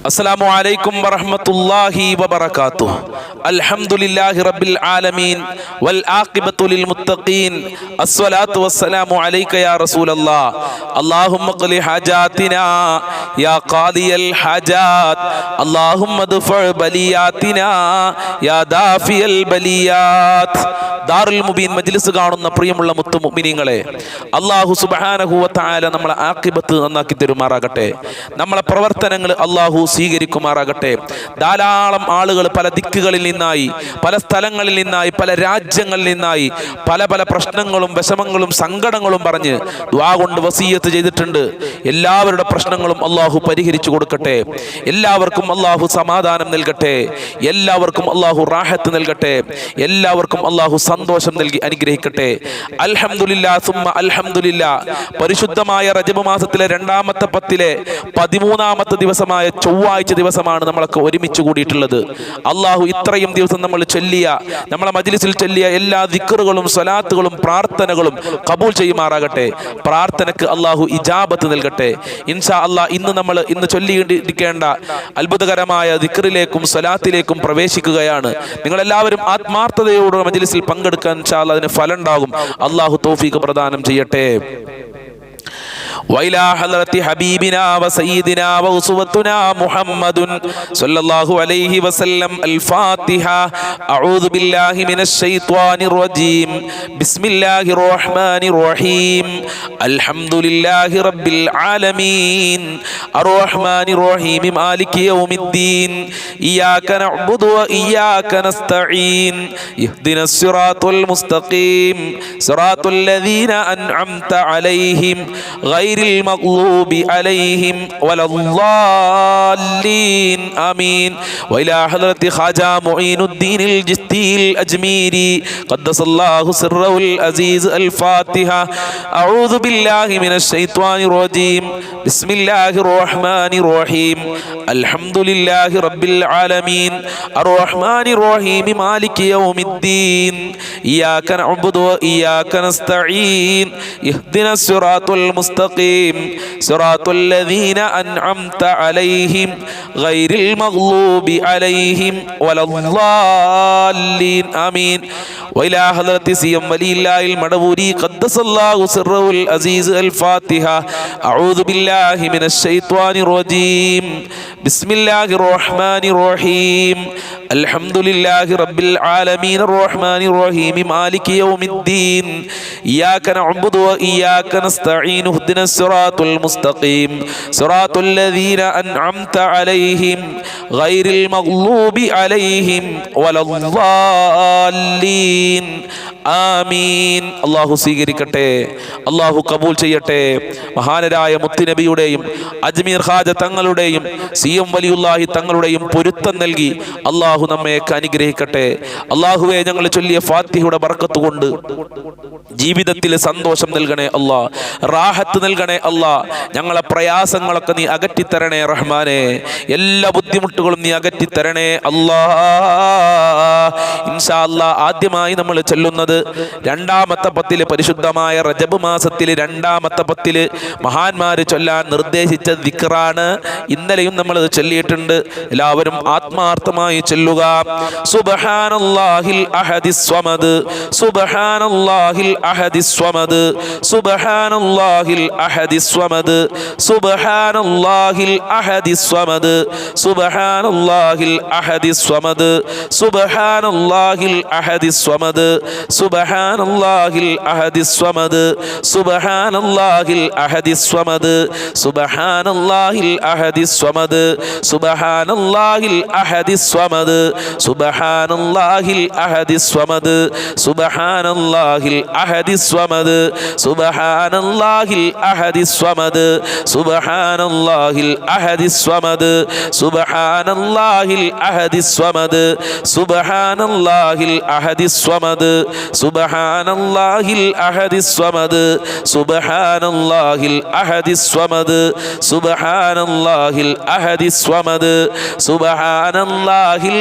അസ്സലാമു അലൈക്കും വറഹ്മത്തുള്ളാഹി വബറകാതുഹു. അൽഹംദുലില്ലാഹി റബ്ബിൽ ആലമീൻ വൽ ആഖിബത്തു ലിൽ മുത്തഖീൻ. അസ്സലാത്തു വസ്സലാമു അലൈക യാ റസൂലല്ലാഹ്. അല്ലാഹുമ്മ ഖ്ലി ഹാജാതിനാ യാ ഖാദിയൽ ഹാജാത്. അല്ലാഹുമ്മദ്ഫഅ ബലിയാതിനാ യാ ദാഫിയൽ ബലിയാത്. ദാറുൽ മുബീൻ മജ്ലിസ് കാണുന്ന പ്രിയമുള്ള മുത്തു മുഅ്മിനീങ്ങളെ, അല്ലാഹു സുബ്ഹാനഹു വ തആല നമ്മളെ ആഖിബത്ത് നന്നാക്കി തരുമാറാകട്ടെ. നമ്മളെ പ്രവർത്തനങ്ങൾ അല്ലാഹു സ്വീകരിക്കുമാറാകട്ടെ. ധാരാളം ആളുകൾ പല ദിക്കുകളിൽ നിന്നായി, പല സ്ഥലങ്ങളിൽ നിന്നായി, പല രാജ്യങ്ങളിൽ നിന്നായി പല പല പ്രശ്നങ്ങളും വിഷമങ്ങളും സങ്കടങ്ങളും പറഞ്ഞ് ദുആ കൊണ്ട് വസിയ്യത്ത് ചെയ്തിട്ടുണ്ട്. എല്ലാവരുടെ പ്രശ്നങ്ങളും അല്ലാഹു പരിഹരിച്ചു കൊടുക്കട്ടെ. എല്ലാവർക്കും അല്ലാഹു സമാധാനം നൽകട്ടെ. എല്ലാവർക്കും അല്ലാഹു റാഹത്ത് നൽകട്ടെ. എല്ലാവർക്കും അല്ലാഹു സന്തോഷം നൽകി അനുഗ്രഹിക്കട്ടെ. അൽഹംദുലില്ലാഹ് സുമ്മ അൽഹംദുലില്ലാഹ്. പരിശുദ്ധമായ റജബ് മാസത്തിലെ 2-ാമത്തെ പത്തിലെ 13-ാമത്തെ ദിവസമായ ചൊവ്വാഴ്ച ദിവസമാണ് നമ്മളൊക്കെ ഒരുമിച്ച് കൂടിയിട്ടുള്ളത്. അള്ളാഹു ഇത്രയും ദിവസം നമ്മൾ ചൊല്ലിയ, നമ്മളെ മജ്ലിസിൽ ചൊല്ലിയ എല്ലാ ദിക്റുകളും സ്വലാത്തുകളും പ്രാർത്ഥനകളും ഖബൂൽ ചെയ്യുമാറാകട്ടെ. പ്രാർത്ഥനക്ക് അള്ളാഹു ഇജാബത്ത് നൽകട്ടെ. ഇൻഷാ അള്ളാഹ് ഇന്ന് ചൊല്ലിയിരിക്കേണ്ട അത്ഭുതകരമായ ദിക്റിലേക്കും സ്വലാത്തിലേക്കും പ്രവേശിക്കുകയാണ്. നിങ്ങളെല്ലാവരും ആത്മാർത്ഥതയോടെ മജ്ലിസിൽ പങ്കെടുക്കാൻ ഇൻഷാ അള്ളാഹ് അതിന് ഫലം ഉണ്ടാകും. അള്ളാഹു തൗഫീഖ് പ്രദാനം ചെയ്യട്ടെ. وإلى حضرة حبيبنا وسيدنا وأسوتنا محمد صلى الله عليه وسلم. الفاتحة. أعوذ بالله من الشيطان الرجيم. بسم الله الرحمن الرحيم. الحمد لله رب العالمين الرحمن الرحيم مالك يوم الدين. إياك نعبد وإياك نستعين. اهدنا الصراط المستقيم صراط الذين أنعمت عليهم غير المغلوب عليهم ولا الضالين آمين. وإلى حضرة خواجة معين الدين الجستي الأجميري قدس الله سره العزيز. الفاتحة. أعوذ بالله من الشيطان الرجيم. بسم الله الرحمن الرحيم. الحمد لله رب العالمين الرحمن الرحيم مالك يوم الدين. إياك نعبد وإياك نستعين. اهدنا الصراط المستقيم صراط الذين أنعمت عليهم غير المغلوب عليهم ولا الضالين آمين. وإلى حضرة سيم ولي الله المدبوري قدس الله سره العزيز. الفاتحة. أعوذ بالله من الشيطان الرجيم. بسم الله الرحمن الرحيم. الحمد لله رب العالمين الرحمن الرحيم مالك يوم الدين. إياك نعبد وإياك نستعين. اهدنا الصراط المستقيم صراط الذين أنعمت عليهم غير المغلوب عليهم ولا الضالين ആമീൻ. അള്ളാഹു സ്വീകരിക്കട്ടെ. അള്ളാഹു കബൂൽ ചെയ്യട്ടെ. മഹാനരായ മുത്തുനബിയുടെയും അജ്മീർ ഖാജ തങ്ങളുടെയും സിഎം വലിയുല്ലാഹി തങ്ങളുടെയും പൊരുത്തം നൽകി അള്ളാഹു നമ്മയൊക്കെ അനുഗ്രഹിക്കട്ടെ. അള്ളാഹുവെ, ഞങ്ങൾ ചൊല്ലിയ ഫാത്തിഹയുടെ ബർക്കത്ത് കൊണ്ട് ജീവിതത്തിൽ സന്തോഷം നൽകണേ അല്ലാ, റാഹത്ത് നൽകണേ അല്ലാ. ഞങ്ങളെ പ്രയാസങ്ങളൊക്കെ നീ അകറ്റിത്തരണേ റഹ്മാനെ. എല്ലാ ബുദ്ധിമുട്ടുകളും നീ അകറ്റിത്തരണേ അല്ലാ. ഇൻഷാ അല്ലാ, ആദ്യമായി നമ്മൾ ചൊല്ലുന്നത് 2-ാമത്തെ പത്തില്, പരിശുദ്ധമായ റജബ് മാസത്തില് 2-ാമത്തെ പത്തില് മഹാന്മാര് ചൊല്ലാൻ നിർദ്ദേശിച്ച ദിക്റാണ്. ഇന്നലെയും നമ്മൾ അത് ചൊല്ലിയിട്ടുണ്ട്. എല്ലാവരും ആത്മാർത്ഥമായി ചൊല്ലുക. സുബ്ഹാനല്ലാഹിൽ അഹദിസ് സ്വമദ് സുബ്ഹാനല്ലാഹിൽ അഹദിസ് സ്വമദ് സുബ്ഹാനല്ലാഹിൽ അഹദിസ് സ്വമദ് സുബ്ഹാനല്ലാഹിൽ അഹദിസ് സ്വമദ് സുബ്ഹാനല്ലാഹിൽ അഹദിസ് സ്വമദ് സുബ്ഹാനല്ലാഹിൽ അഹദിസ് സ്വമദ് സുബ്ഹാനല്ലാഹിൽ അഹദിസ് സ്വമദ് സുബ്ഹാനല്ലാഹിൽ അഹദിസ് സ്വമദ് സുബ്ഹാനല്ലാഹിൽ അഹദിസ് സ്വമദ് സുബ്ഹാനല്ലാഹിൽ അഹദിസ് സ്വമദ് സുബ്ഹാനല്ലാഹിൽ അഹദിസ് സ്വമദ് സുബ്ഹാനല്ലാഹിൽ അഹദിസ് സ്വമദ് സുബ്ഹാനല്ലാഹിൽ അഹദിസ് സ്വമദ് സുബ്ഹാനല്ലാഹിൽ അഹദിസ് സ്വമദ് സുബ്ഹാനല്ലാഹിൽ അഹദിസ് സ്വമദ് സുബ്ഹാനല്ലാഹിൽ അഹദിസ് സ്വമദ് സുബ്ഹാനല്ലാഹിൽ അഹദിസ് സ്വമദ് സുബ്ഹാനല്ലാഹിൽ അഹദിസ് സ്വമദ് സുബ്ഹാനല്ലാഹിൽ അഹദിസ് സ്വമദ് സുബ്ഹാനല്ലാഹിൽ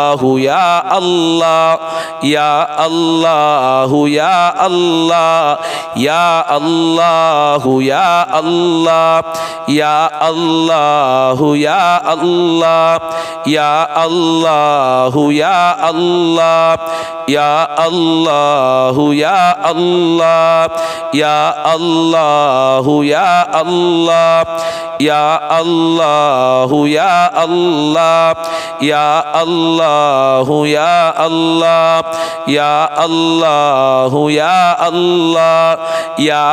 അല്ലാഹു യാ അല്ലാഹ് യാ അല്ലാഹു യാ അല്ലാഹ് യാ അല്ലാഹു യാ അല്ലാഹ് യാ അല്ലാഹു യാ അല്ലാഹ് യാ അല്ലാഹു യാ അല്ലാഹ് യാ അല്ലാഹു യാ അല്ലാഹ് യാ അല്ലാഹു യാ അല്ലാഹ് യാ അല്ലാഹു യാ അല്ലാഹ് യാ അല്ലാഹു യാ അല്ലാഹ് യാ അല്ലാഹു യാ അല്ലാഹ്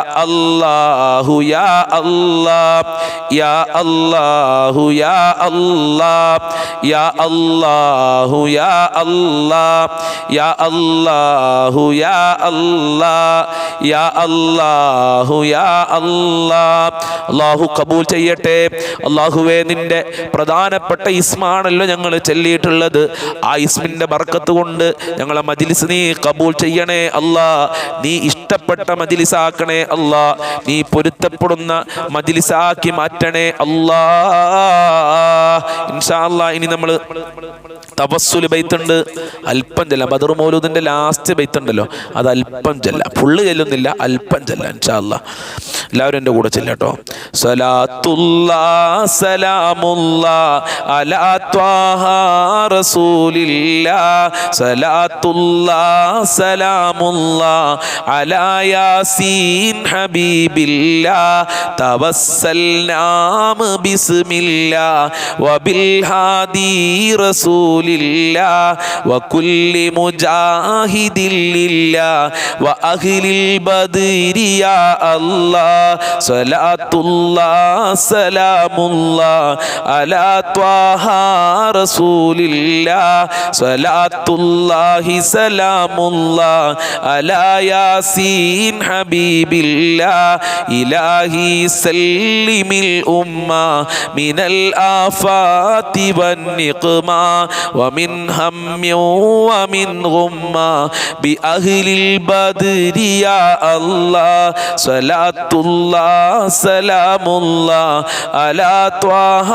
യാ അല്ലാഹു യാ അല്ലാഹ് യാ അല്ലാഹു യാ അല്ലാഹ് യാ അല്ലാഹു യാ അല്ലാഹ് യാ അല്ലാഹു യാ അല്ലാഹ് യാ അല്ലാഹു യാ അല്ലാഹ്. അല്ലാഹു കബൂൽ ചെയ്യട്ടെ. അല്ലാഹുവേ, നിന്റെ പ്രധാനപ്പെട്ട ഇസ്മാണല്ലോ ഞങ്ങൾ ചൊല്ലിയിട്ടുള്ളത്. ആ ഇസ്മിന്റെ ബർക്കത്ത് കൊണ്ട് ഞങ്ങളെ മജ്ലിസ് നീ കബൂൽ ചെയ്യണേ അല്ലാ. നീ ഇഷ്ടപ്പെട്ട മജ്ലിസാക്കണേ അല്ലാ. നീ പൊരുത്തപ്പെടുന്ന മജ്ലിസാക്കി മാറ്റണേ അല്ലാ. ഇൻഷാ അല്ലാ ഇനി നമ്മൾ തവസ്സുൽ ബൈത്തുണ്ട്, അല്പം ചെല്ല. ബദർ മൗലൂദിന്റെ ലാസ്റ്റ് ബൈത്തുണ്ടല്ലോ, അത് അല്പം ചെല്ല, ഫുള്ള് ചെല്ലുന്നില്ല, അല്പം ചെല്ല. ഇൻഷാ അല്ലാ എല്ലാവരും എൻ്റെ കൂടെ ചെല്ലട്ടോ. സലാത്തുല്ലാഹ് സലാമുല്ലാഹ് അലാ ത്വാഹ റസൂലില്ലാഹ്. സലാത്തുല്ലാഹ് സലാമുല്ലാഹ് അലാ യാസീൻ ഹബീബില്ലാഹ്. തവസ്സൽനാം ബിസ്മില്ലാഹ് വബിൽ ഹാദി റസൂലില്ലാഹ് വകുല്ലി മുജാഹിദിൻ ലില്ലാഹ് വഅഹ്ലിൽ ബദ്രി യാ അല്ലാഹ്. സലാത്തുല്ലാഹ് സലാമുല്ലാഹ് അലാ ത്വാഹ റസൂലില്ലാഹ്. സലാത്തുല്ലാഹി സലാമുല്ലാഹ് അലാ യാസീൻ ഹബീബില്ലാഹ്. ഇലാഹി സല്ലിമിൽ ഉമ്മ മിനൽ ആഫാതി വന്നിഖ്മ വമിൻ ഹമ്മി വമിൻ ഗുമ്മ ബി അഹ്ലിൽ ബദ്രി യാ അല്ലാഹ്. സലാത്തുല്ലാഹ് സലാമുല്ലാഹ് അലാ ത്വാഹ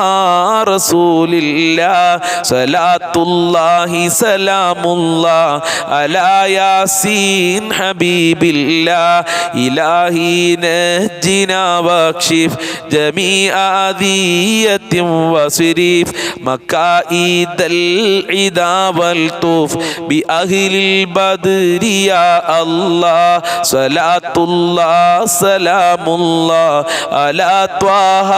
റസൂലില്ലാഹ്. സലാത്തുല്ലാഹി സലാമുല്ലാഹ് അലാ യാസീൻ ഹബീബില്ലാഹ്. ഇലാഹി നജ്ജിനാ വക്ഷിഫ് ജമീഅ അദിയത്തിൻ വസ്രിഫ് മകായിദൽ ഇദാ വൽതുഫ് ബി അഹ്ലിൽ ബദ്രി യാ അല്ലാഹ്. സലാത്തുല്ലാഹ് സലാമുല്ലാഹ് അലാ ത്വാഹ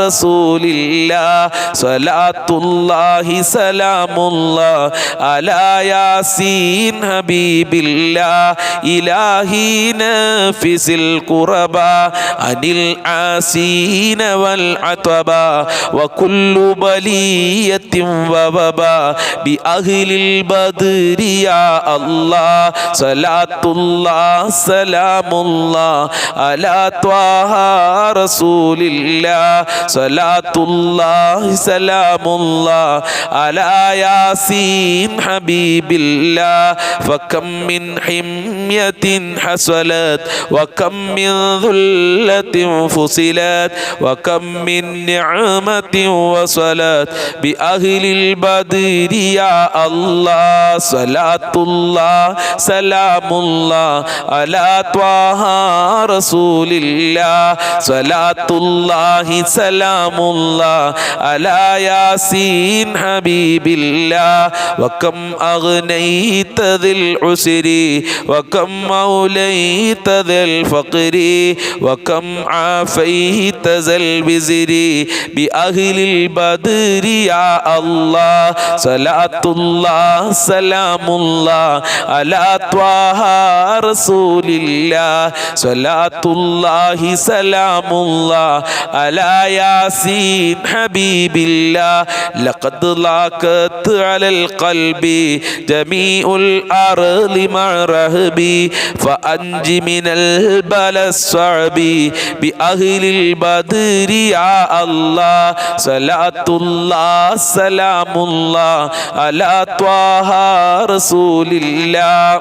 റസൂലില്ലാഹ്. സലാത്തുല്ലാഹി സലാമുല്ലാഹ് അലാ യാസീൻ ഹബീബില്ലാഹ്. ഇലാഹി നഫിസിൽ ഖുറബാ അനിൽ ആസീന വൽ അതബാ വകുല്ലു ബലിയത്തിൻ വവബാ ബി അഹ്ലിൽ ബദ്രി യാ അല്ലാഹ്. സലാത്തുല്ലാഹ് സലാമുല്ലാഹ് അലാ ത്വാഹ റസൂലില്ലാഹ്. സലാത്തുല്ലാഹി സലാമുല്ലാഹ് അലാ യാസീൻ ഹബീബില്ലാഹ്. ഫകം മിൻ ഹിമ്യത്തിൻ ഹസലത് വകം മിൻ ദുല്ലത്തിൻ ഫുസിലത് വകം മിൻ നിഅമത്തിൻ വസലത് ബി അഹ്ലിൽ ബദ്രി യാ അല്ലാഹ്. സലാത്തുല്ലാഹ് സലാമുല്ലാഹ് അലാ ത്വാഹ റസൂലില്ലാഹ്. സലാത്തുല്ലാഹി സലാമുല്ലാഹ് അലാ യാസീൻ ഹബീബില്ലാഹ്. വകം അഗ്നൈത ദിൽ ഉസ്രി വകം മൗലൈത ദിൽ ഫഖ്രി വകം ആഫൈത സൽ ബിസ്രി ബി അഹ്ലിൽ ബദ്രി യാ അല്ലാഹ്. സലാത്തുല്ലാഹ് സലാമുല്ലാഹ് അലാ ത്വാഹ റസൂലില്ലാഹ്. സലാത്തുല്ലാഹി സലാമുല്ലാഹ് അലാ യാസീൻ ഹബീബില്ലാഹ്. ലഖദ് ലാഖത് അലൽ ഖൽബി ജമീഉൽ അർളി മഅറഹബി ഫഅൻജി മിനൽ ബലസ്സഅബി ബി അഹ്ലിൽ ബദ്രി യാ അല്ലാഹ്. സലാത്തുല്ലാഹ് സലാമുല്ലാഹ് അലാ ത്വാഹ റസൂലില്ലാഹ്.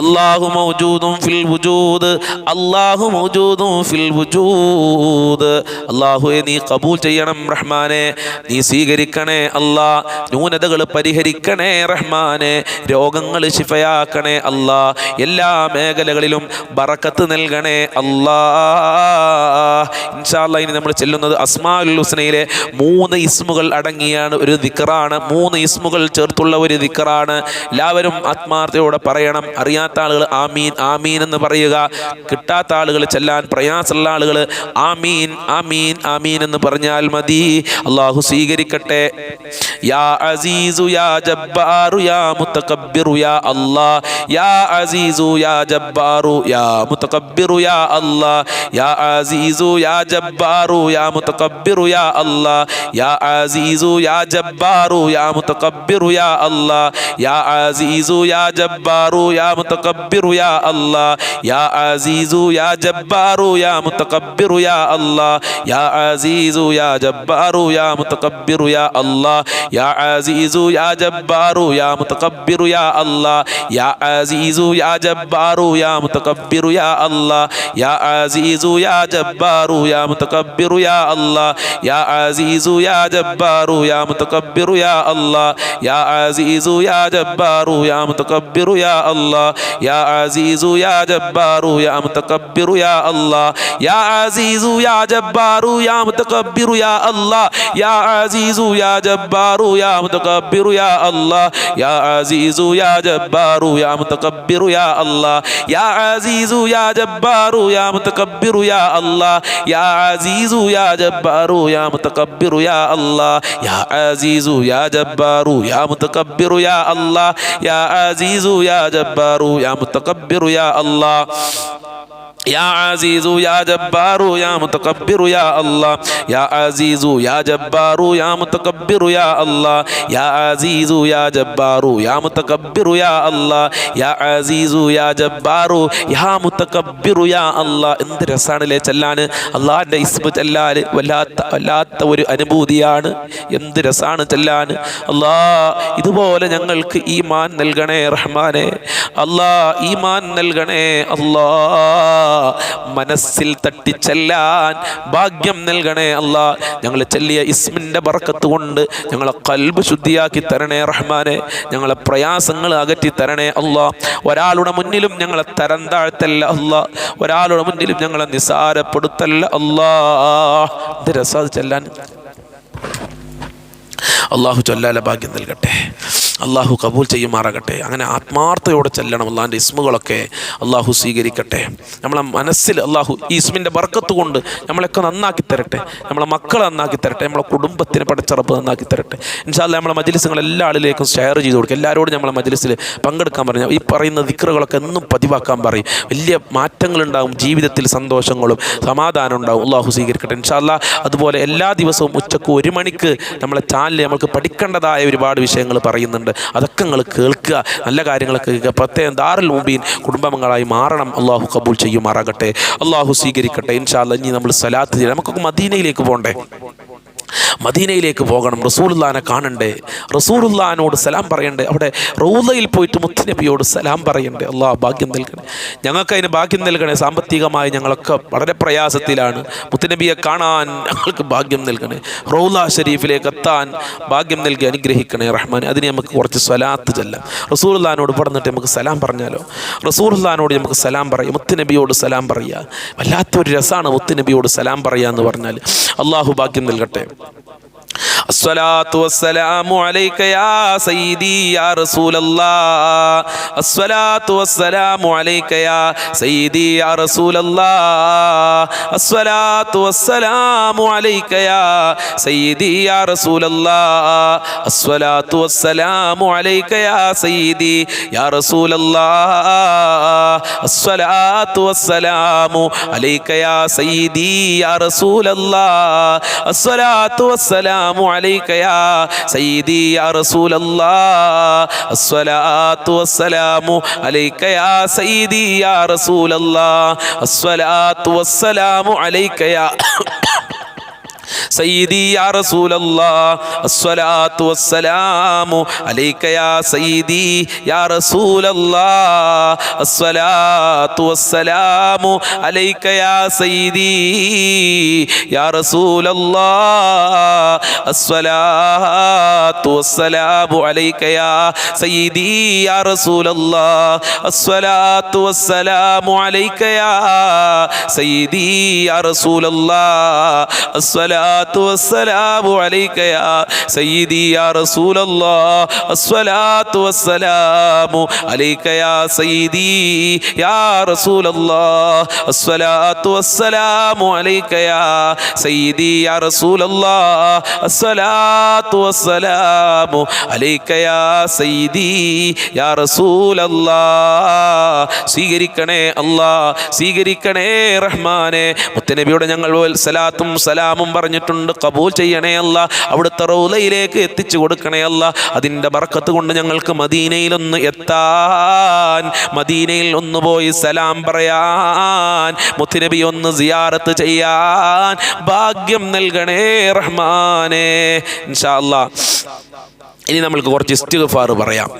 അല്ലാഹു മൗജൂദുൻ ഫിൽ വുജൂദ്, അല്ലാഹു മൗജൂദുൻ ഫിൽ വുജൂദ്. അല്ലാഹുവേ നീ ഖബൂൽ ചെയ്യണം റഹ്മാനെ, നീ സ്വീകരിക്കണേ അല്ലാ. ന്യൂനതകൾ പരിഹരിക്കണേ റഹ്മാനെ, രോഗങ്ങൾ ശിഫയാക്കണേ അല്ലാ. എല്ലാ മേഖലകളിലും ബറക്കത്ത് നൽകണേ അല്ലാ. ഇൻഷാ അല്ലാഹ് ഇനി നമ്മൾ ചെല്ലുന്നത് അസ്മാഉൽ ഹുസ്നയിലെ 3 ഇസ്മുകൾ അടങ്ങിയാണ് ഒരു ദിക്റാണ്. 3 ഇസ്മുകൾ ചേർത്തുള്ള ഒരു ദിക്റാണ്. എല്ലാവരും ആത്മാർത്ഥയോടെ പറയണം. അറിയാത്ത ആളുകൾ ആമീൻ ആമീൻ എന്ന് പറയുക. കിട്ടാത്ത ആളുകൾ, ചെല്ലാൻ പ്രയാസമുള്ള ആളുകൾ ആമീൻ ആമീൻ ആമീൻ എന്ന് പറഞ്ഞാൽ മതി. അല്ലാഹു സ്വീകരിക്കട്ടെ. യാ അസീസു യാ ജബ്ബാറു യാ മുതകബ്ബിറു യാ അല്ലാഹ്, യാ അസീസു യാ ജബ്ബാറു യാ മുതകബ്ബിറു യാ അല്ലാഹ്, യാ അസീസു യാ ജബ്ബാറു യാ മുതകബ്ബിറു യാ അല്ലാഹ്, യാ അസീസു യാ ജബ്ബാറു യാ മുതകബ്ബിറു യാ അല്ലാഹ്, യാ അസീസു യാ ജബ്ബാറു യാ മുതകബ്ബിറു യാ അല്ലാഹ്, യാ അസീസു യാ ജബ്ബാറു യാ മുതകബ്ബിറു യാ അല്ലാഹ്, യാ അസീസു യാ ജബ്ബാറു യാ മുതകബ്ബിറു യാ അല്ലാഹ്, യാ അസീസു യാ ജബ്ബാറു യാ മുതകബ്ബിറു യാ അല്ലാഹ്, യാ അസീസു യാ ജബ്ബാറു യാ മുതകബ്ബിറു യാ അല്ലാഹ്, യാ അസീസു യാ ജബ്ബാറു യാ മുതകബ്ബിറു യാ അല്ലാഹ്, യാ അസീസു യാ ജബ്ബാറു യാ മുതകബ്ബിറു യാ അല്ലാഹ്, യാ അസീസു യാ ജബ്ബാറു യാ മുതകബ്ബിറു യാ അല്ലാഹ്, യാ അസീസു യാ ജബ്ബാറു യാ മുതകബ്ബിറു യാ അല്ലാഹ്, യാ അസീസു യാ ജബ്ബാറു യാ മുതകബ്ബിറു യാ അല്ലാഹ്, യാ അസീസു യാ ജബ്ബാറു യാ മുതകബ്ബിറു യാ അല്ലാഹ്, യാ അസീസു യാ ജബ്ബാറു യാ മുതകബ്ബിറു യാ അല്ലാഹ്, യാ അസീസു യാ ജബ്ബാറു യാ മുതകബ്ബിറു യാ അല്ലാഹ്, യാ അസീസു യാ ജബ്ബാറു യാ മുതകബ്ബിറു യാ അല്ലാഹ്, യാ അസീസു യാ ജബ്ബാറു യാ മുതകബ്ബിറു യാ അല്ലാഹ്, യാ അസീസു യാ ജബ്ബാറു യാ മുതകബ്ബിറു യാ അല്ലാഹ്, യാ അസീസു യാ ജബ്ബാറു യാ മുതകബ്ബിറു യാ അല്ലാഹ്, യാ അസീസു യാ ജബ്ബാറു യാ മുതകബ്ബിറു യാ അല്ലാഹ്, യാ അസീസു യാ ജബ്ബാറു യാ മുതകബ്ബിറു യാ അല്ലാഹ്, യാ അസീസു യാ ജബ്ബാറു യാ മുതകബ്ബിറു യാ അല്ലാഹ്. എന്ത് രസാണല്ലേ ചെല്ലാൻ, അള്ളാഹിൻ്റെ ഇസ്മ ചെല്ലാൻ വല്ലാത്ത ഒരു അനുഭൂതിയാണ്. എന്ത് രസാണ് ചെല്ലാൻ. അല്ലാഹ് ഇതുപോലെ ഞങ്ങൾക്ക് ഈമാൻ നൽകണേ റഹ്മാനെ, അല്ലാഹ് ഈമാൻ നൽകണേ അല്ലാഹ്. മനസ്സിൽ തട്ടിച്ചെല്ലാൻ ഭാഗ്യം നൽകണേ അല്ലാ. ഞങ്ങൾ ചെല്ലിയ ഇസ്മിൻ്റെ ബർക്കത്ത് കൊണ്ട് ഞങ്ങളെ ഖൽബ് ശുദ്ധിയാക്കി തരണേ റഹ്മാനെ, ഞങ്ങളെ പ്രയാസങ്ങൾ അകറ്റി തരണേ അല്ലാ. ഒരാളുടെ മുന്നിലും ഞങ്ങളെ തരം താഴ്ത്തല്ല അല്ലാ, ഒരാളുടെ മുന്നിലും ഞങ്ങളെ നിസാരപ്പെടുത്തല്ല അല്ലാ. ഇത് രസാത് ചെല്ലാൻ. അള്ളാഹു ചൊല്ലാല ഭാഗ്യം നൽകട്ടെ, അള്ളാഹു കബൂൽ ചെയ്യുമാറാകട്ടെ. അങ്ങനെ ആത്മാർത്ഥയോടെ ചെല്ലണം. അള്ളാഹിൻ്റെ ഇസ്മുകളൊക്കെ അള്ളാഹു സ്വീകരിക്കട്ടെ. നമ്മളെ മനസ്സിൽ അള്ളാഹു ഈ ഇസ്മിൻ്റെ ബർക്കത്ത് കൊണ്ട് നമ്മളൊക്കെ നന്നാക്കി തരട്ടെ, നമ്മളെ മക്കളെ നന്നാക്കി തരട്ടെ, നമ്മളെ കുടുംബത്തിന് പടച്ചറപ്പ് നന്നാക്കി തരട്ടെ. ഇൻഷാ അല്ലാഹ് നമ്മളെ മജ്ലിസുകൾ എല്ലാ ആളിലേക്കും ഷെയർ ചെയ്ത് കൊടുക്കുക. എല്ലാവരോടും നമ്മളെ മജ്ലിസിൽ പങ്കെടുക്കാൻ പറഞ്ഞു. ഈ പറയുന്ന ദിക്റുകളൊക്കെ എന്നും പതിവാക്കാൻ പറയും. വലിയ മാറ്റങ്ങളുണ്ടാകും, ജീവിതത്തിൽ സന്തോഷങ്ങളും സമാധാനം ഉണ്ടാകും. അള്ളാഹു സ്വീകരിക്കട്ടെ ഇൻഷാ അല്ലാഹ്. അതുപോലെ എല്ലാ ദിവസവും ഉച്ചക്ക് 1 മണിക്ക് നമ്മളെ ചാനലിൽ നമുക്ക് പഠിക്കേണ്ടതായ ഒരുപാട് വിഷയങ്ങൾ പറയുന്നുണ്ട്. അതൊക്കെ നിങ്ങൾ കേൾക്കുക, നല്ല കാര്യങ്ങളൊക്കെ കേൾക്കുക. പ്രത്യേകം ദാറുൽ മുബീൻ കുടുംബങ്ങളായി മാറണം. അള്ളാഹു കബൂൽ ചെയ്യുമാറാകട്ടെ, അള്ളാഹു സ്വീകരിക്കട്ടെ ഇൻഷാ അല്ലാഹ്. ഇനി നമ്മൾ സലാത്ത് ചെയ്യണം. നമുക്കൊക്കെ മദീനയിലേക്ക് പോകണ്ടേ, മദീനയിലേക്ക് പോകണം. റസൂലുള്ളാഹിനെ കാണണ്ടേ, റസൂലുള്ളാഹിനോട് സലാം പറയണ്ടേ, അവിടെ റൗളയിൽ പോയിട്ട് മുത്തുനബിയോട് സലാം പറയണ്ടേ. അള്ളാഹ് ഭാഗ്യം നൽകണേ, ഞങ്ങൾക്ക് അതിന് ഭാഗ്യം നൽകണേ. സാമ്പത്തികമായി ഞങ്ങളൊക്കെ വളരെ പ്രയാസത്തിലാണ്. മുത്തുനബിയെ കാണാൻ ഞങ്ങൾക്ക് ഭാഗ്യം നൽകണേ, റൗള ഷരീഫിലേക്ക് എത്താൻ ഭാഗ്യം നൽകി അനുഗ്രഹിക്കണേ റഹ്മാൻ. അതിന് നമുക്ക് കുറച്ച് സ്വലാത്ത് ചെല്ലാം. റസൂലുള്ളാഹിനോട് പറഞ്ഞിട്ട് നമുക്ക് സലാം പറഞ്ഞാലോ. റസൂലുള്ളാഹിനോട് നമുക്ക് സലാം പറയാം, മുത്തുനബിയോട് സലാം പറയുക. വല്ലാത്തൊരു രസമാണ് മുത്തുനബിയോട് സലാം പറയുക എന്ന് പറഞ്ഞാൽ. അള്ളാഹു ഭാഗ്യം നൽകട്ടെ. അസ്സലാത്തു വസ്സലാമു അലൈക യാ സയ്യിദി യാ റസൂലല്ലാഹ്, അസ്സലാത്തു വസ്സലാമു അലൈക യാ സയ്യിദി യാ റസൂലല്ലാഹ്, അസ്സലാത്തു വസ്സലാമു അലൈക യാ സയ്യിദി യാ റസൂലല്ലാഹ്, അസ്സലാത്തു വസ്സലാമു അലൈക യാ സയ്യിദി യാ റസൂലല്ലാഹ്, അസ്സലാത്തു വസ്സലാമു അലൈക യാ സയ്യിദി യാ റസൂലല്ലാഹ്, അസ്സലാത്തു വസ്സലാമു അലൈക യാ സയ്യിദി യാ റസൂലല്ലാഹ്, അസ്സലാത്തു വസ്സലാമു അലൈക യാ സയ്യിദി യാ റസൂലല്ലാഹ്, അസ്സലാത്തു വസ്സലാമു അലൈക യാ സയ്യിദി യാ റസൂലല്ലാഹ് അസ്സലാത്തു വസ്സലാമു അലൈക യാ സയ്യിദി യാ റസൂലല്ലാഹ് അസ്സലാത്തു വസ്സലാമു അലൈക യാ സയ്യിദി യാ റസൂലല്ലാഹ് അസ്സലാത്തു വസ്സലാമു അലൈക യാ സയ്യിദി യാ റസൂലല്ലാഹ് അസ്സലാത്തു വസ്സലാമു അലൈക യാ സയ്യിദി യാ റസൂലല്ലാഹ് അസ്സലാത്തു വസ്സലാമു അലൈക യാ സയ്യിദി യാ റസൂലല്ലാഹ് അസ്സലാത്തു വസ്സലാമു അലൈക യാ സയ്യിദി യാ റസൂലല്ലാഹ് അസ്സലാത്തു വസ്സലാമു അലൈക യാ സയ്യിദി യാ റസൂലല്ലാഹ് അസ്സലാത്തു വസ്സലാമു അലൈക യാ സയ്യിദി യാ റസൂലല്ലാഹ്. സ്വീകരിക്കണേ അല്ലാഹ്, സ്വീകരിക്കണേ റഹ്മാനെ. മുത്തനബിയോട് ഞങ്ങൾ സലാത്തും സലാമും പറഞ്ഞിട്ടുണ്ട്, കബൂൽ ചെയ്യണേ അല്ലാഹ്. അവിടുത്തെ റൗളയിലേക്ക് എത്തിച്ചു കൊടുക്കണേ അല്ലാഹ്. അതിൻ്റെ ബർക്കത്ത് കൊണ്ട് ഞങ്ങൾക്ക് മദീനയിലൊന്ന് എത്താൻ, മദീനയിൽ ഒന്ന് പോയി സലാം പറയാൻ, മുത്തനബി ഒന്ന് സിയാറത്ത് ചെയ്യാൻ ഭാഗ്യം നൽകണേ റഹ്മാനെ. ഇൻഷാ അല്ലാഹ് ഇനി നമ്മൾക്ക് കുറച്ച് ഇസ്തിഗ്ഫാർ പറയാം.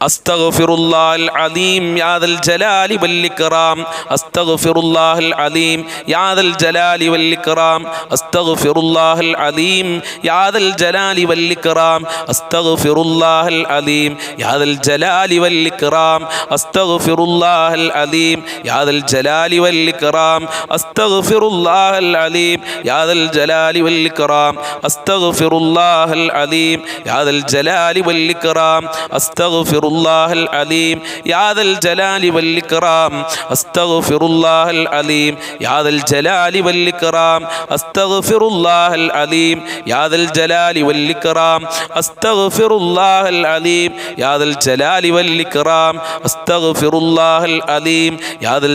അസ്തഗ്ഫിറുല്ലാഹൽ അലീം യാദൽ ജലാലി വൽ ഇക്റാം, അസ്തഗ്ഫിറുല്ലാഹൽ അലീം യാദൽ ജലാലി വൽ ഇക്റാം, അസ്തഗ്ഫിറുല്ലാഹൽ അലീം യാദൽ ജലാലി വൽ ഇക്റാം, അസ്തഗ്ഫിറുല്ലാഹൽ അലീം യാദൽ ജലാലി വൽ ഇക്റാം, അസ്തഗ്ഫിറുല്ലാഹൽ അലീം യാദൽ ജലാലി വൽ ഇക്റാം, അസ്തഗ്ഫിറുല്ലാഹൽ അലീം യാദൽ ജലാലി വൽ ഇക്റാം, അസ്തഗ്ഫിറുല്ലാഹൽ അലീം യാദൽ ജലാലി വൽ ഇക്റാം, അസ്തഗ്ഫിറുല്ലാഹൽ അലീം യാദൽ ജലാലി വൽ ഇക്റാം, അസ്തഗ്ഫിറുല്ലാഹൽ അലീം യാദൽ ജലാലി വൽ ഇക്റാം, അസ്തഗ്ഫിറുല്ലാഹൽ അലീം യാദൽ ജലാലി വൽ ഇക്റാം, അസ്തഗ്ഫിറുല്ലാഹൽ അലീം യാദൽ ജലാലി വൽ ഇക്റാം, അസ്തഗ്ഫിറുല്ലാഹൽ അലീം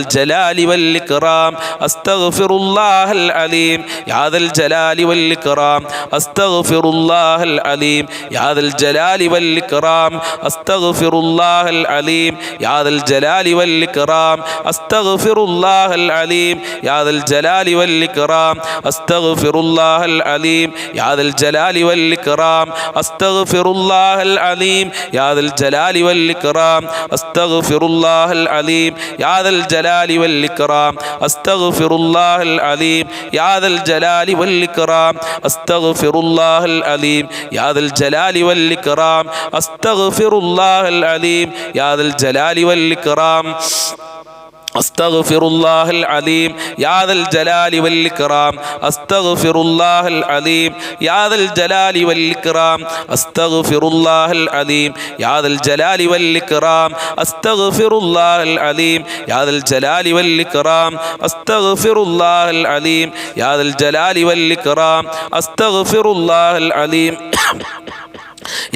യാദൽ ജലാലി വൽ ഇക്റാം, അസ്തഗ്ഫിറുല്ലാഹൽ അലീം യാദൽ ജലാലി വൽ ഇക്റാം, അസ്തഗ്ഫിറുല്ലാഹൽ അലീം യാദൽ ജലാലി വൽ ഇക്റാം, അസ്തഗ്ഫിറുല്ലാഹൽ അലീം യാദൽ ജലാലി വൽ ഇക്റാം, അസ്തഗ്ഫിറുല്ലാഹൽ അലീം യാദൽ ജലാലി വൽ ഇക്റാം, അസ്തഗ്ഫിറുല്ലാഹൽ അലീം യാദൽ ജലാലി വൽ ഇക്റാം, അസ്തഗ്ഫിറുല്ലാഹൽ അലീം യാദൽ ജലാലി വൽ ഇക്റാം, അസ്തഗ്ഫിറുല്ലാഹൽ അലീം യാദൽ ജലാലി വൽ ഇക്റാം, അസ്തഗ്ഫിറുല്ലാഹൽ അലീം യാദൽ ജലാലി വൽ ഇക്റാം, അസ്തഗ്ഫിറുല്ലാഹൽ അലീം യാദൽ ജലാലി വൽ ഇക്റാം, അസ്തഗ്ഫിറുല്ലാഹൽ അലീം യാദൽ ജലാലി വൽ ഇക്റാം, അസ്തഗ്ഫിറുല്ലാഹൽ അലീം യാദൽ ജലാലി വൽ ഇക്റാം, അസ്തഗ്ഫിറുല്ലാഹൽ അലീം യാദൽ ജലാലി വൽ ഇക്റാം, അസ്തഗ്ഫിറുല്ലാഹൽ അലീം യാദൽ ജലാലി വൽ ഇക്റാം, അസ്തഗ്ഫിറുല്ലാഹൽ അലീം യാദൽ ജലാലി വൽ ഇക്റാം, അസ്തഗ്ഫിറുല്ലാഹൽ അലീം യാദൽ ജലാലി വൽ ഇക്റാം, അസ്തഗ്ഫിറുല്ലാഹൽ അലീം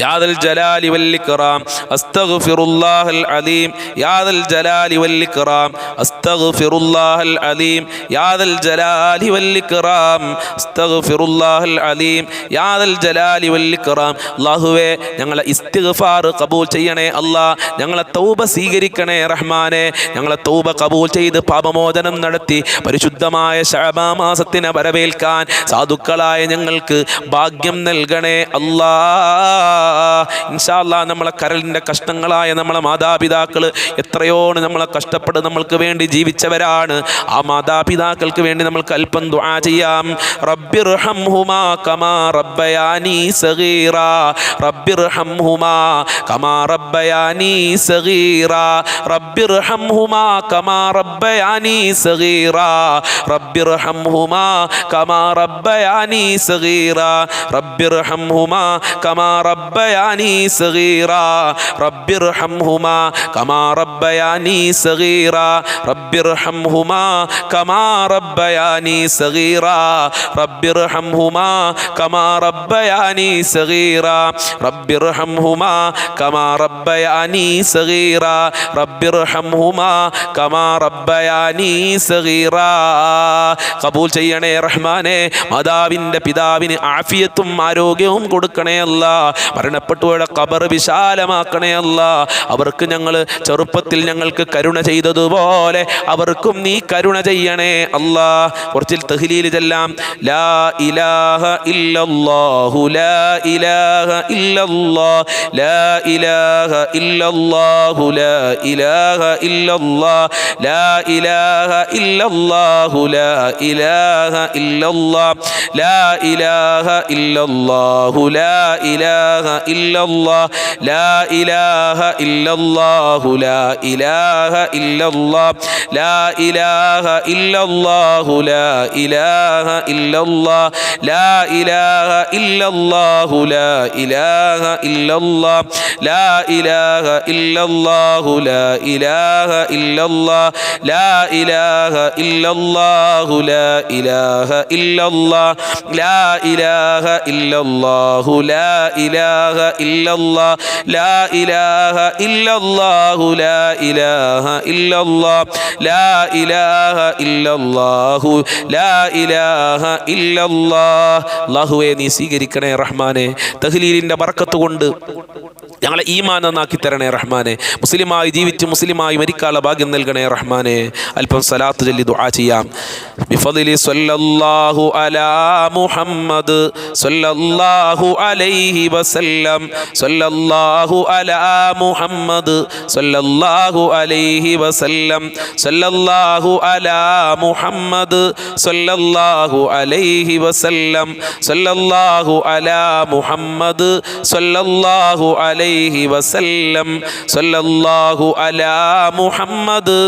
യാദൽ ജലാലി വൽ ഇക്റാം, അസ്തഗ്ഫിറുല്ലാഹൽ അലീം യാദൽ ജലാലി വൽ ഇക്റാം, അസ്തഗ്ഫിറുല്ലാഹൽ അലീം യാദൽ ജലാലി വൽ ഇക്റാം, അസ്തഗ്ഫിറുല്ലാഹൽ അലീം യാദൽ ജലാലി വൽ ഇക്റാം. അല്ലാഹുവേ, ഞങ്ങളെ ഇസ്തിഗ്ഫാർ കബൂൽ ചെയ്യണേ അല്ലാഹ്. ഞങ്ങളെ തൗബ സ്വീകരിക്കണേ റഹ്മാനെ. ഞങ്ങളെ തൗബ കബൂൽ ചെയ്ത് പാപമോചനം നടത്തി പരിശുദ്ധമായ ശഅബാൻ മാസത്തിനെ വരവേൽക്കാൻ സാധുക്കളായ ഞങ്ങൾക്ക് ഭാഗ്യം നൽകണേ അല്ലാഹ്. ഇൻഷാ അല്ലാഹ് നമ്മളെ കരളിൻ്റെ കഷ്ണങ്ങളായ നമ്മളെ മാതാപിതാക്കൾ എത്രയോണ് നമ്മളെ കഷ്ടപ്പെട്ട് നമ്മൾക്ക് വേണ്ടി ജീവിച്ചവരാണ്. ആ മാതാപിതാക്കൾക്ക് വേണ്ടി നമ്മൾക്ക് അല്പം ദുആ ചെയ്യാം. റബ്ബിർഹംഹുമാ കമാ റബ്ബയാനി സഗീറാ, റബ്ബിർഹംഹുമാ കമാ റബ്ബയാനി സഗീറാ, റബ്ബിർഹംഹുമാ കമാ റബ്ബയാനി സഗീറാ, റബ്ബിർഹംഹുമാ കമാ റബ്ബയാനി സഗീറാ, റബ്ബിർഹംഹുമാ കമാ റബ്ബയാനി സഗീറാ, റബ്ബിർഹംഹുമാ കമാ റബ്ബയാനി സഗീറാ, റബ്ബിർഹംഹുമാ കമാ റബ്ബയാനി സഗീറാ, റബ്ബിർഹംഹുമാ കമാ റബ്ബയാനി സഗീറാ, റബ്ബിർഹംഹുമാ കമാ റബ്ബയാനി സഗീറാ, റബ്ബിർഹംഹുമാ കമാ റബ്ബയാനി സഗീറാ. കബൂൽ ചെയ്യണേ റഹ്മാനെ. മാതാവിൻ്റെ പിതാവിന് ആഫിയത്തും ആരോഗ്യവും കൊടുക്കണേ അല്ലാഹ്. മരണപ്പെട്ടവരുടെ ഖബർ വിശാലമാക്കണേ അല്ലാ. അവർക്ക് ഞങ്ങൾ ചെറുപ്പത്തിൽ ഞങ്ങൾക്ക് കരുണ ചെയ്തതുപോലെ അവർക്കും നീ കരുണ ചെയ്യണേ അല്ലാ. കുറച്ചിൽ തഹ്ലീൽ ചെല്ലാം. ലാ ഇലാഹ ഇല്ലല്ലാഹു ലാ ഇലാഹ ഇല്ലല്ലാഹ് ലാ ഇലാഹ ഇല്ലല്ലാഹു ലാ ഇലാഹ ഇല്ലല്ലാഹ് ലാ ഇലാഹ ഇല്ലല്ലാഹു ലാ ഇലാഹ ഇല്ലല്ലാഹ് ലാ ഇലാഹ ഇല്ലല്ലാഹു ലാ ഇലാഹ ഇല്ലല്ലാഹ് ലാ ഇലാഹ ഇല്ലല്ലാഹു ലാ ഇലാഹ ഇല്ലല്ലാഹ് ലാ ഇലാഹ ഇല്ലല്ലാഹു ലാ ഇലാഹ ഇല്ലല്ലാഹ് ലാ ഇലാഹ ഇല്ലല്ലാഹു ലാ ഇലാഹ ഇല്ലല്ലാഹ് ലാ ഇലാഹ ഇല്ലല്ലാഹു ലാ ഇലാഹ ഇല്ലല്ലാഹ് ലാ ഇലാഹ ഇല്ലല്ലാഹു ലാ ഇലാഹ ഇല്ലല്ലാഹ് ലാ ഇലാഹ ഇല്ലല്ലാഹു ലാ ഇലാഹ ഇല്ലല്ലാഹ് ലാ ഇലാഹ ഇല്ലല്ലാഹു ലാ ഇലാഹ ഇല്ലല്ലാഹ് ലാ ഇലാഹ ഇല്ലല്ലാഹു ലാ ഇലാഹ ഇല്ലല്ലാഹ്. അല്ലാഹുവേ നീ സ്വീകരിക്കണേ റഹ്മാനെ. തഹ്ലീലിന്റെ ബർക്കത്ത് കൊണ്ട് ഞങ്ങളെ ഈമാൻ നന്നാക്കി തരണേ റഹ്മാനെ. മുസ്ലിമായി ജീവിച്ച് മുസ്ലിമായി മരിക്കാനുള്ള ഭാഗ്യം നൽകണേ റഹ്മാനെ. അല്പം സലാത്ത് ചൊല്ലി ദുആ ചെയ്യാം. ബിഫദ്ലി സ്വല്ലല്ലാഹു അലാ മുഹമ്മദ് സ്വല്ലല്ലാഹു അലൈഹി വസല്ലം സ്വല്ലല്ലാഹു അലാ മുഹമ്മദ് സ്വല്ലല്ലാഹു അലൈഹി വസല്ലം സ്വല്ലല്ലാഹു അലാ മുഹമ്മദ് സ്വല്ലല്ലാഹു അലൈഹി വസല്ലം സ്വല്ലല്ലാഹു അലാ മുഹമ്മദ് സ്വല്ലല്ലാഹു അലൈഹി വസല്ലം സ്വല്ലല്ലാഹു അലാ മുഹമ്മദ്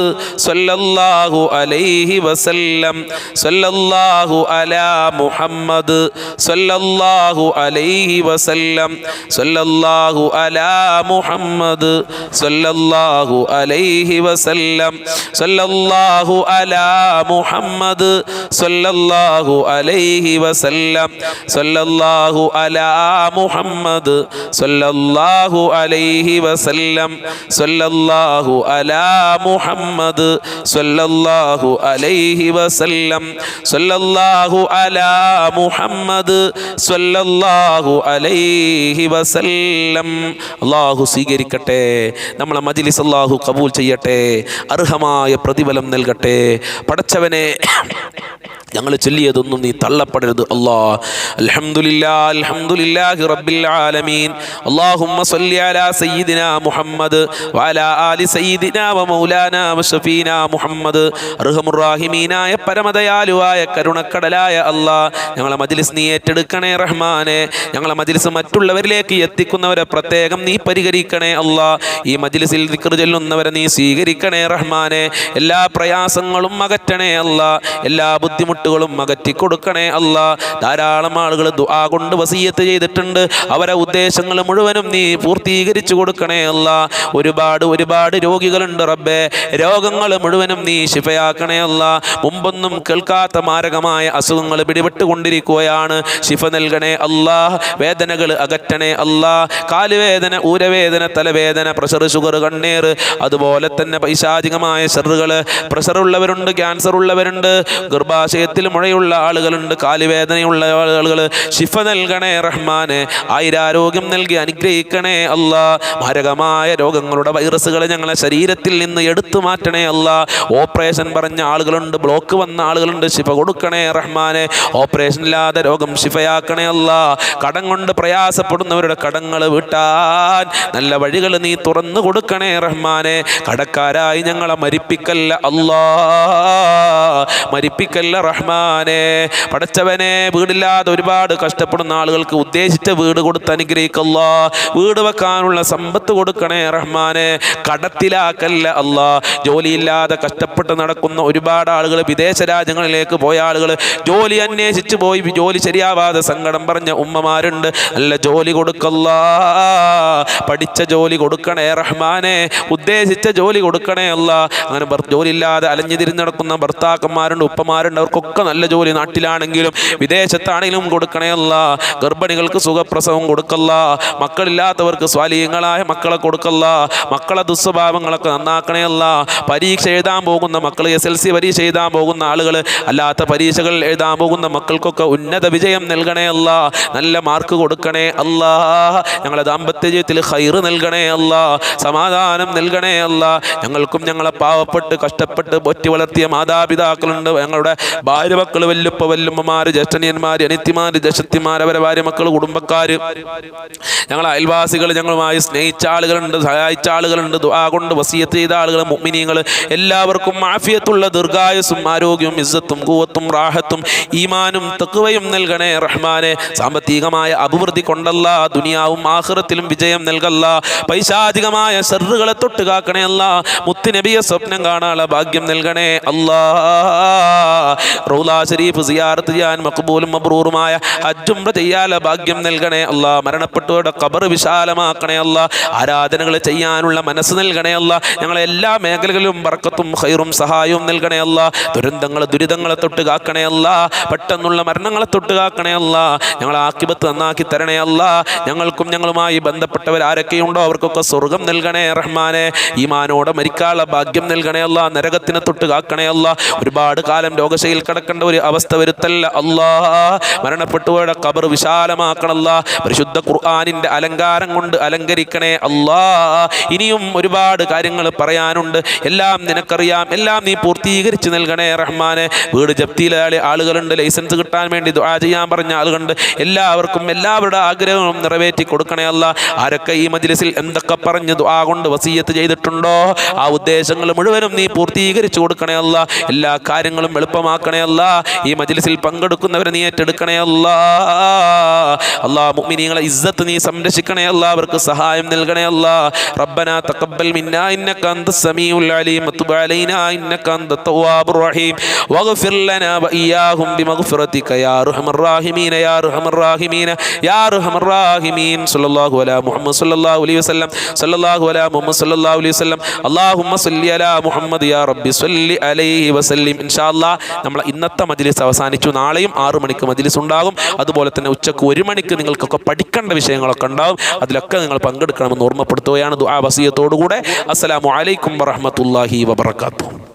സ്വല്ലല്ലാഹു അലൈഹി വസല്ലം സ്വല്ലല്ലാഹു അലാ മുഹമ്മദ് സ്വല്ലല്ലാഹു അലൈഹി വസല്ലം സ്വല്ലല്ലാഹു അലാ മുഹമ്മദ് സ്വല്ലല്ലാഹു അലൈഹി വസല്ലം സ്വല്ലല്ലാഹു അലാ മുഹമ്മദ് സ്വല്ലല്ലാഹു അലൈഹി വസല്ലം സ്വല്ലല്ലാഹു അലാ മുഹമ്മദ് സ്വല്ലല്ലാഹു അലൈഹി വസല്ലം സ്വല്ലല്ലാഹു അലാ മുഹമ്മദ് സ്വല്ലല്ലാഹു അലൈഹി വസല്ലം സ്വല്ലല്ലാഹു അലാ മുഹമ്മദ് സ്വല്ലല്ലാഹു അലൈഹി വസല്ലം. അല്ലാഹു സ്വീകരിക്കട്ടെ. നമ്മളെ മജ്ലിസ് അല്ലാഹു ഖബൂൽ ചെയ്യട്ടെ. അർഹമായ പ്രതിഫലം നൽകട്ടെ. പടച്ചവനെ, ഞങ്ങൾ ചൊല്ലിയതൊന്നും നീ തള്ളപ്പെടരുത് അല്ലാ. അൽഹംദുലില്ലാഹ് അൽഹംദുലില്ലാഹി റബ്ബിൽ ആലമീൻ. അല്ലാഹുമ്മ സ്വല്ലി അലാ സയ്യിദിനാ മുഹമ്മദ് വഅലാ ആലി സയ്യിദിനാ വമൗലാനാ വശഫീനാ മുഹമ്മദ്. അർഹമുർ റഹീമീനായ പരമദയാലുവായ കരുണക്കടലായ അല്ലാ, ഞങ്ങളെ മജ്ലിസ് നീ ഏറ്റെടുക്കണേ റഹ്മാനെ. ഞങ്ങളെ മജ്ലിസ് മറ്റുള്ളവരിലേക്ക് എത്തിക്കുന്നവരെ പ്രത്യേകം നീ പരിഹരിക്കണേ അല്ലാ. ഈ മജ്ലിസിൽ ദിക്ർ ചൊല്ലുന്നവരെ നീ സ്വീകരിക്കണേ റഹ്മാനെ. എല്ലാ പ്രയാസങ്ങളും അകറ്റണേ അല്ലാ. എല്ലാ ബുദ്ധിമുട്ടുകളും അകറ്റി കൊടുക്കണേ അല്ലാ. ധാരാളം ആളുകൾ ദുആ കൊണ്ട് വസിയത്ത് ചെയ്തിട്ടുണ്ട്. അവരെ ഉദ്ദേശങ്ങൾ മുഴുവനും നീ പൂർത്തീകരിച്ചു കൊടുക്കണേ അല്ലാ. ഒരുപാട് രോഗികളുണ്ട് റബ്ബേ. രോഗങ്ങൾ മുഴുവനും നീ ശിഫയാക്കണേ അല്ലാ. മുമ്പൊന്നും കേൾക്കാത്ത മാരകമായ അസുഖങ്ങൾ പിടിപെട്ടുകൊണ്ടിരിക്കുകയാണ്. ശിഫ നൽകണേ അല്ലാ. വേദനകൾ അകറ്റണേ അല്ലാ. കാലുവേദന, ഊരവേദന, തലവേദന, പ്രഷർ, ഷുഗർ, കണ്ണീർ, അതുപോലെ തന്നെ പൈശാചികമായ ഷർറുകൾ, പ്രഷർ ഉള്ളവരുണ്ട്, ക്യാൻസർ ഉള്ളവരുണ്ട്, ഗർഭാശയത്തിൽ മുഴയുള്ള ആളുകളുണ്ട്, കാലുവേദനയുള്ള ആളുകൾ. ശിഫ നൽകണേ റഹ്മാനെ. ആയിരാരോഗ്യം നൽകി അനുഗ്രഹിക്കണേ അല്ലാ. മാരകമായ രോഗങ്ങളുടെ വൈറസുകളെ ഞങ്ങളെ ശരീരത്തിൽ നിന്ന് എടുത്തു മാറ്റണേ അല്ലാ. ഓപ്പറേഷൻ പറഞ്ഞ ആളുകളുണ്ട്, ബ്ലോക്ക് വന്ന ആളുകളുണ്ട്. ശിഫ കൊടുക്കണേ റഹ്മാനെ. ഓപ്പറേഷൻ ഇല്ലാതെ രോഗം ശിഫയാക്കണേ അല്ലാ. കടം കൊണ്ട് പ്രയാസപ്പെടുന്നവരുടെ കടങ്ങൾ വീട്ടാൻ നല്ല വഴികൾ നീ തുറന്നു കൊടുക്കണേ റഹ്മാനെ. കടക്കാരായി ഞങ്ങളെ മരിപ്പിക്കല്ല അല്ലാ, മരിപ്പിക്കല്ല റഹ്മാനെ. പടച്ചവനെ, വീടില്ലാതെ ഒരുപാട് കഷ്ടപ്പെടുന്ന ആളുകൾക്ക് ഉദ്ദേശിച്ച വീട് കൊടുത്ത് അനുഗ്രഹിക്കല്ല. വീട് വെക്കാനുള്ള സമ്പത്ത് കൊടുക്കണേ റഹ്മാനെ. കടത്തിലാക്കല്ല അല്ലാ. ജോലിയില്ലാതെ കഷ്ടപ്പെട്ട് നടക്കുന്ന ഒരുപാട് ആളുകൾ, വിദേശ രാജ്യങ്ങളിലേക്ക് പോയ ആളുകൾ, ജോലി അന്വേഷിച്ച് പോയി ജോലി ശരിയാവാതെ സങ്കടം പറഞ്ഞ ഉമ്മമാരുണ്ട്. നല്ല ജോലി കൊടുക്കല്ല. പഠിച്ച ജോലി കൊടുക്കണേ റഹ്മാനെ. ഉദ്ദേശിച്ച ജോലി കൊടുക്കണേ അല്ലാ. അങ്ങനെ ജോലിയില്ലാതെ അലഞ്ഞു തിരിഞ്ഞ് നടക്കുന്ന ഭർത്താക്കന്മാരുണ്ട്, ഉപ്പമാരുണ്ട്. അവർക്കൊക്കെ അവർക്കൊക്കെ നല്ല ജോലി നാട്ടിലാണെങ്കിലും വിദേശത്താണെങ്കിലും കൊടുക്കണേ അല്ലാ. ഗർഭിണികൾക്ക് സുഖപ്രസവം കൊടുക്കല്ല. മക്കളില്ലാത്തവർക്ക് സ്വാലിഹ്യങ്ങളായ മക്കളെ കൊടുക്കല്ല. മക്കളെ ദുസ്വഭാവങ്ങളൊക്കെ നന്നാക്കണേ അല്ലാ. പരീക്ഷ എഴുതാൻ പോകുന്ന മക്കൾ, SLC പരീക്ഷ എഴുതാൻ പോകുന്ന ആളുകൾ, അല്ലാത്ത പരീക്ഷകൾ എഴുതാൻ പോകുന്ന മക്കൾക്കൊക്കെ ഉന്നത വിജയം നൽകണേ അല്ലാ. നല്ല മാർക്ക് കൊടുക്കണേ അല്ലാ. ഞങ്ങളുടെ ദാമ്പത്യ ജീവിതത്തിൽ ഖൈറ് നൽകണേ അല്ലാ. സമാധാനം നൽകണേ അല്ലാ. ഞങ്ങൾക്കും ഞങ്ങളെ പാവപ്പെട്ട് കഷ്ടപ്പെട്ട് പൊറ്റി വളർത്തിയ മാതാപിതാക്കളുണ്ട്. ഞങ്ങളുടെ ഭാര്യ മക്കൾ, വല്ലുപ്പ വല്ലുമ്മമാര്, ജ്യേഷ്ഠനിയന്മാര്, അനിത്യമാര്, ദശത്തിമാർ, അവരെ ഭാര്യ മക്കൾ, കുടുംബക്കാര്, ഞങ്ങളെ അയൽവാസികൾ, ഞങ്ങളുമായി സ്നേഹിച്ച ആളുകളുണ്ട്, സഹായിച്ച ആളുകളുണ്ട്, ദുആ കൊണ്ട് വസിയത്ത് ചെയ്ത ആളുകൾ, മുഅ്മിനീങ്ങൾ, എല്ലാവർക്കും ആഫിയത്തുള്ള ദീർഘായുസ്സും ആരോഗ്യവും ഇസ്സത്തും ഖുവത്തും റാഹത്തും ഈമാനും തഖ്വയും നൽകണേ റഹ്മാനെ. സാമ്പത്തികമായ അഭിവൃദ്ധി കൊണ്ടല്ല, ദുനിയാവും ആഖിറത്തിലും വിജയം നൽകല്ല. പൈശാചികമായ ശർറുകളെ തൊട്ട് കാക്കണേ അല്ലാ. മുത്തുനബിയെ സ്വപ്നം കാണാനുള്ള ഭാഗ്യം നൽകണേ അല്ലാ. റൗള ശരീഫ് സിയാറത്ത് ചെയ്യാൻ മഖ്ബൂലും മബ്റൂറുമായ ഹജ്ജ് ഉംറ ചെയ്യാനുള്ള ഭാഗ്യം നൽകണേ അല്ലാ. മരണപ്പെട്ടവരുടെ ഖബർ വിശാലമാക്കണേ അല്ലാ. ആരാധനകൾ ചെയ്യാനുള്ള മനസ്സ് നൽകണേ അല്ലാ. ഞങ്ങളെ എല്ലാ മേഖലകളിലും ബർക്കത്തും ഖൈറും സഹായവും നൽകണേ അല്ലാ. ദുരിതങ്ങളെ തൊട്ട് കാക്കണേ അല്ലാ. പെട്ടെന്നുള്ള മരണങ്ങളെ തൊട്ട് കാക്കണേ അല്ലാ. ഞങ്ങളെ ആഖിബത്ത് നന്നാക്കി തരണേ അല്ലാ. ഞങ്ങൾക്കും ഞങ്ങളുമായി ബന്ധപ്പെട്ടവർ ആരൊക്കെയുണ്ടോ അവർക്കൊക്കെ സ്വർഗം നൽകണേ റഹ്മാനെ. ഈമാനോടെ മരിക്കാനുള്ള ഭാഗ്യം നൽകണേ അല്ലാ. നരകത്തിനെ തൊട്ട് കാക്കണേ അല്ലാ. ഒരുപാട് കാലം രോഗശയിൽ കിടക്കേണ്ട ഒരു അവസ്ഥ വരുത്തല്ല അല്ലാ. മരണപ്പെട്ടവരുടെ ഖബർ വിശാലമാക്കണല്ല. പരിശുദ്ധ ഖുർആനിന്റെ അലങ്കാരം കൊണ്ട് അലങ്കരിക്കണേ അല്ലാ. ഇനിയും ഒരുപാട് കാര്യങ്ങൾ പറയാനുണ്ട്. എല്ലാം നിനക്കറിയാം. എല്ലാം നീ പൂർത്തീകരിച്ച് നൽകണേ റഹ്മാനെ. വീട് ജപ്തിയിലെ ആളുകളുണ്ട്, ലൈസൻസ് കിട്ടാൻ വേണ്ടി ദുആ ചെയ്യാൻ പറഞ്ഞ ആളുകളുണ്ട്. എല്ലാവർക്കും എല്ലാവരുടെ ആഗ്രഹങ്ങളും നിറവേറ്റി കൊടുക്കണേ അല്ലാ. ആരൊക്കെ ഈ മജ്ലിസിൽ എന്തൊക്കെ പറഞ്ഞ് ദുആ കൊണ്ട് വസിയത്ത് ചെയ്തിട്ടുണ്ടോ ആ ഉദ്ദേശങ്ങൾ മുഴുവനും നീ പൂർത്തീകരിച്ചു കൊടുക്കണേ അല്ലാ. എല്ലാ കാര്യങ്ങളും എളുപ്പമാക്കണേ അല്ലാ. ഈ മജ്ലിസിൽ പങ്കെടുക്കുന്നവരെ നീ ഏറ്റെടുക്കണേ അല്ലാ. അല്ലാ, മുഅ്മിനീങ്ങളെ ഇസ്സത്ത് നീ സംരക്ഷിക്കണേ അല്ലാ. അവർക്ക് സഹായം നൽകണേ അല്ലാ. റബ്ബനാ തഖബ്ബൽ മിന്നാ ഇന്നക അൻതസ് സമീഉൽ അലീം വതുബ് അലൈനാ ഇന്നക അൻതത് തവ്വാബുർ റഹീം വഗ്ഫിർ ലനാ വഇയ്യാഹും ബിമഗ്ഫിറതിക യാ അർഹമർ റഹീമീൻ യാ അർഹമർ റഹീമീൻ യാ അർഹമർ റഹീമീൻ. സല്ലല്ലാഹു അലാ മുഹമ്മദ് സല്ലല്ലാഹു അലൈഹി വസല്ലം. സല്ലല്ലാഹു അലാ മുഹമ്മദ് സല്ലല്ലാഹു അലൈഹി വസല്ലം. അല്ലാഹുമ്മ സ്വല്ലി അലാ മുഹമ്മദ് യാ റബ്ബി സ്വല്ലി അലൈഹി വസല്ലം. ഇൻഷാ അല്ലാഹ് നമ്മളെ ഇന്നത്തെ മജ്ലിസ് അവസാനിച്ചു. നാളെയും 6 മണിക്ക് മജ്ലിസ് ഉണ്ടാകും. അതുപോലെ തന്നെ ഉച്ചക്ക് 1 മണിക്ക് നിങ്ങൾക്കൊക്കെ പഠിക്കേണ്ട വിഷയങ്ങളൊക്കെ ഉണ്ടാവും. അതിലൊക്കെ നിങ്ങൾ പങ്കെടുക്കണമെന്ന് ഓർമ്മപ്പെടുത്തുകയാണ് ദുആ വസിയത്തോടുകൂടെ. അസ്സലാമു അലൈക്കും വറഹ്മത്തുള്ളാഹി വബറകാതുഹു.